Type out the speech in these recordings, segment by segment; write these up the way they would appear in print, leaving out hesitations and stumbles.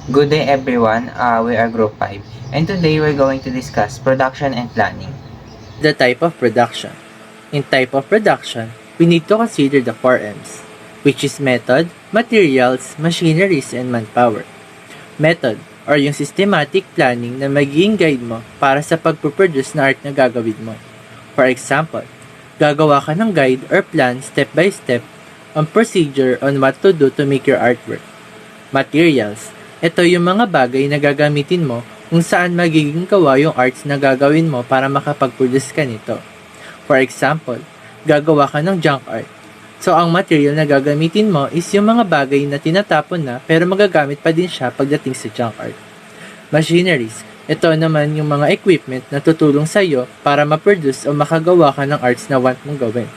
Good day everyone, we are Group 5 and today we're going to discuss production and planning. The type of production. In type of production, we need to consider the 4 M's, which is method, materials, machineries, and manpower. Method, or yung systematic planning na magiging guide mo para sa pagpuproduce na art na gagawin mo. For example, gagawa ka ng guide or plan step by step on procedure on what to do to make your artwork. Materials, ito yung mga bagay na gagamitin mo kung saan magiging gawa yung arts na gagawin mo para makapag-produce ka nito. For example, gagawa ka ng junk art. So, ang material na gagamitin mo is yung mga bagay na tinatapon na pero magagamit pa din siya pagdating sa junk art. Machineries, ito naman yung mga equipment na tutulong sa iyo para ma-produce o makagawa ka ng arts na want mong gawin.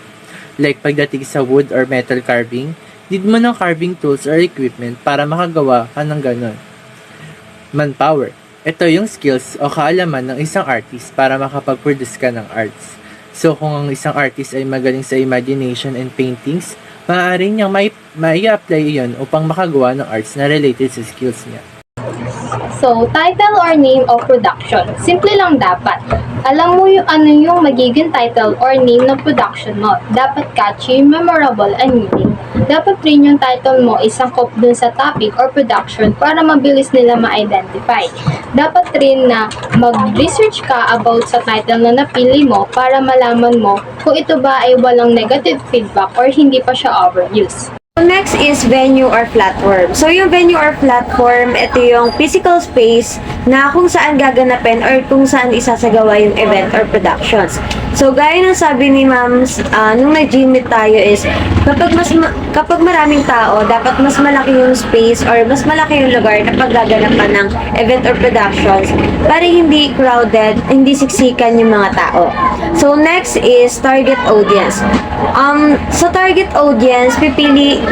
Like pagdating sa wood or metal carving, need mo ng carving tools or equipment para makagawa ka ng ganon. Manpower, ito yung skills o kaalaman ng isang artist para makapag-produce ka ng arts. So kung ang isang artist ay magaling sa imagination and paintings, maaari niyang mai-apply iyon upang makagawa ng arts na related sa skills niya. So, title or name of production. Simple lang dapat. Alam mo yung ano yung magiging title or name ng production mo. Dapat catchy, memorable, and meaning. Dapat rin yung title mo isangkop dun sa topic or production para mabilis nila ma-identify. Dapat rin na mag-research ka about sa title na napili mo para malaman mo kung ito ba ay walang negative feedback or hindi pa siya overused. Next is venue or platform. So, yung venue or platform, ito yung physical space na kung saan gaganapin or kung saan isasagawa yung event or productions. So, gaya ng sabi ni Ma'am, nung nag-gym tayo is, kapag maraming tao, dapat mas malaki yung space or mas malaki yung lugar na paggaganapan ng event or productions para hindi crowded, hindi siksikan yung mga tao. So, next is target audience. Sa target audience, pipili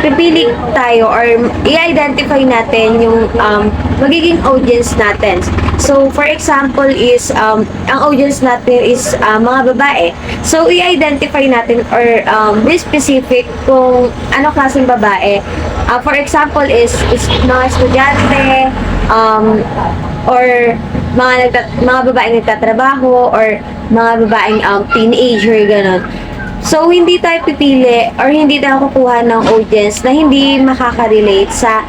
tayo or i-identify natin yung magiging audience natin. So, for example is, ang audience natin is mga babae. So, i-identify natin or be specific kung ano klaseng babae. For example is mga estudyante, or mga babaeng nagtatrabaho or mga babaeng teenager, gano'n. So, hindi tayo pipili or hindi tayo kukuha ng audience na hindi makaka-relate sa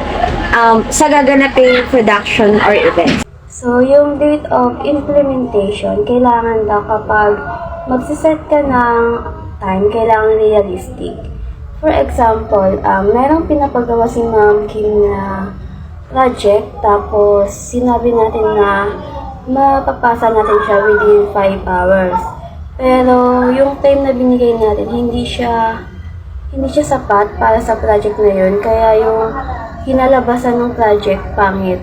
gaganaping production or event. So, yung date of implementation, kailangan daw kapag magsiset ka ng time, kailangan realistic. For example, merong pinapagawa si Ma'am Kim na project, tapos sinabi natin na mapapasa natin siya within 5 hours. Pero yung time na binigay natin, hindi siya sapat para sa project na yun. Kaya yung kinalabasan ng project, pangit.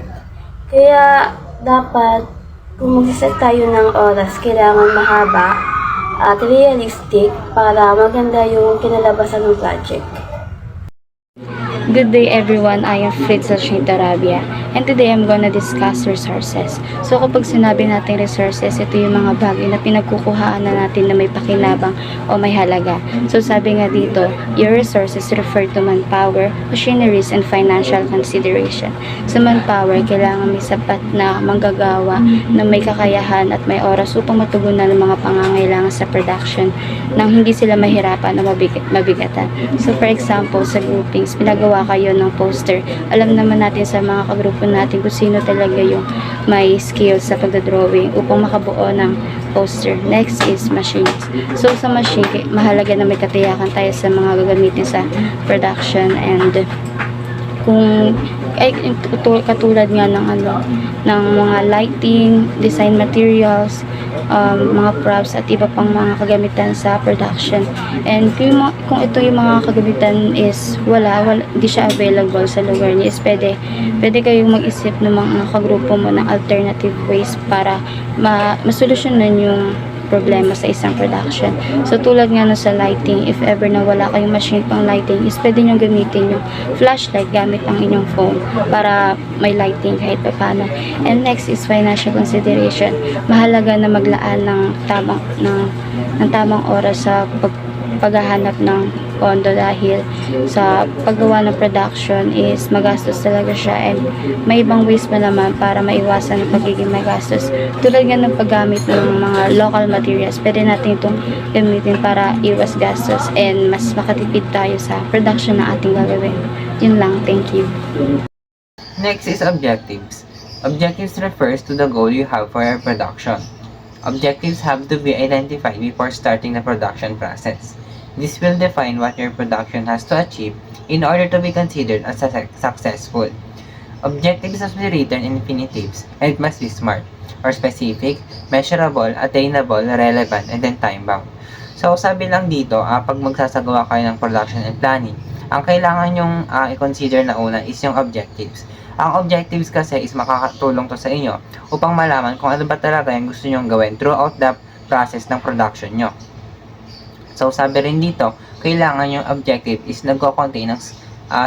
Kaya dapat, kung mag-set tayo ng oras, kailangan mahaba at realistic para maganda yung kinalabasan ng project. Good day everyone, I am Fritz Shintarabia and today I'm gonna discuss resources. So kapag sinabi natin resources, ito yung mga bagay na pinagkukuhaan na natin na may pakinabang o may halaga. So sabi nga dito, your resources refer to manpower, machineries, and financial consideration. Sa manpower, kailangan may sapat na manggagawa na may kakayahan at may oras upang matugunan ang mga pangangailangan sa production nang hindi sila mahirapan o mabigatan. So for example, sa groupings, pinagawa kayo ng poster. Alam naman natin sa mga kagrupo natin kung sino talaga yung may skills sa pagdodrawing upang makabuo ng poster. Next is machines. So sa machine, mahalaga na may katiyakan tayo sa mga gagamitin sa production and kung ay katulad nga ng mga lighting, design materials, mga props at iba pang mga kagamitan sa production. And kung ito yung mga kagamitan is wala di siya available sa lugar niya, is pwede kayong mag-isip ng mga kagrupo mo ng alternative ways para masolusyonan yung problema sa isang production. So, tulad nga sa lighting, if ever na wala kayong machine pang lighting, is pwede nyo gamitin yung flashlight gamit ang inyong phone para may lighting kahit pa paano. And next is financial consideration. Mahalaga na maglaan ng tamang oras sa paghahanap ng pondo dahil sa paggawa ng production is magastos talaga siya and may ibang ways pa naman para maiwasan ang pagiging magastos. Tulad nga ng paggamit ng mga local materials, pwede natin itong gamitin para iwas gastos and mas makatipid tayo sa production na ating gagawin. Yun lang, thank you. Next is objectives. Objectives refers to the goal you have for your production. Objectives have to be identified before starting the production process. This will define what your production has to achieve in order to be considered as successful. Objectives must be written in infinitives and it must be smart, or specific, measurable, attainable, relevant, and then time-bound. So, sabi lang dito, pag magsasagawa kayo ng production and planning, ang kailangan nyong i-consider na una is yung objectives. Ang objectives kasi is makakatulong to sa inyo upang malaman kung ano ba talaga yung gusto nyong gawin throughout the process ng production nyo. So, sabi rin dito, kailangan yung objective is nagko-contain ng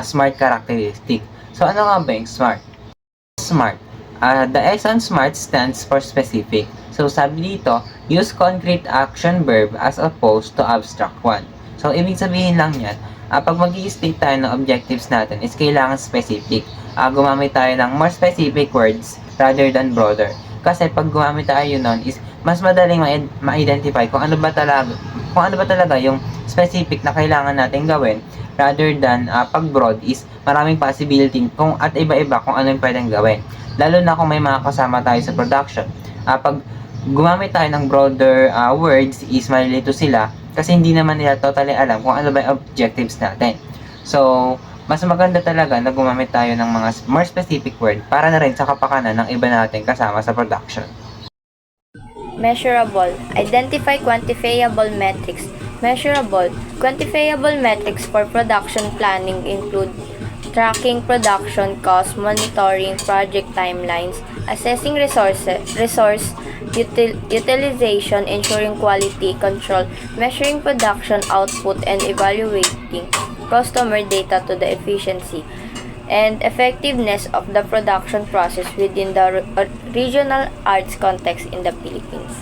smart characteristic. So, ano nga ba yung SMART? SMART. The S on SMART stands for specific. So, sabi dito, use concrete action verb as opposed to abstract one. So, ibig sabihin lang yan, pag mag-i-state tayo ng objectives natin is kailangan specific. Gumamit tayo ng more specific words rather than broader. Kasi pag gumamit tayo nun is mas madaling ma-identify kung ano ba talaga yung specific na kailangan natin gawin rather than pag broad is maraming possibility at iba-iba kung ano yung pwedeng gawin. Lalo na kung may mga kasama tayo sa production. Pag gumamit tayo ng broader words is malilito sila kasi hindi naman nila totally alam kung ano ba yung objectives natin. So, mas maganda talaga na gumamit tayo ng mga more specific word para na rin sa kapakanan ng iba natin kasama sa production. Measurable. Identify quantifiable metrics. Measurable. Quantifiable metrics for production planning include tracking production costs, monitoring project timelines, assessing resource utilization, ensuring quality control, measuring production output, and evaluating customer data to the efficiency and effectiveness of the production process within the regional arts context in the Philippines.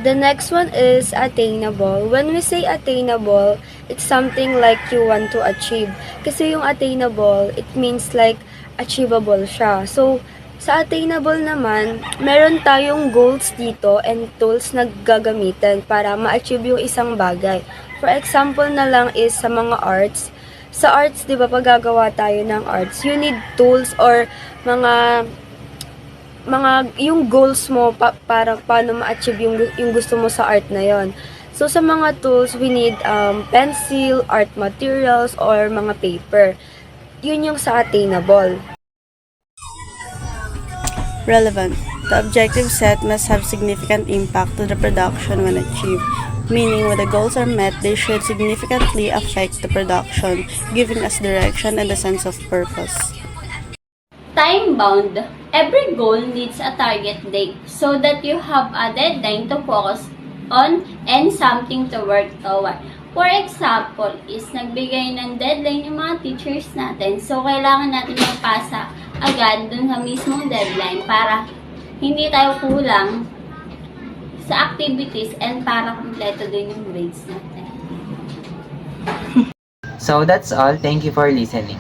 The next one is attainable. When we say attainable, it's something like you want to achieve. Kasi yung attainable, it means like achievable siya. So, sa attainable naman, meron tayong goals dito and tools na gagamitin para ma-achieve yung isang bagay. For example na lang is sa mga arts. Sa arts, di ba, pag gagawa tayo ng arts, you need tools or mga yung goals mo para paano ma-achieve yung gusto mo sa art na yon. So, sa mga tools, we need pencil, art materials, or mga paper. Yun yung sa attainable. Relevant. The objective set must have significant impact to the production when achieved, meaning when the goals are met, they should significantly affect the production, giving us direction and a sense of purpose. Time-bound. Every goal needs a target date so that you have a deadline to focus on and something to work toward. For example, is nagbigay ng deadline yung mga teachers natin. So, kailangan natin magpasa agad dun sa mismong deadline para hindi tayo kulang sa activities and para kumpleto din yung grades natin. So, that's all. Thank you for listening.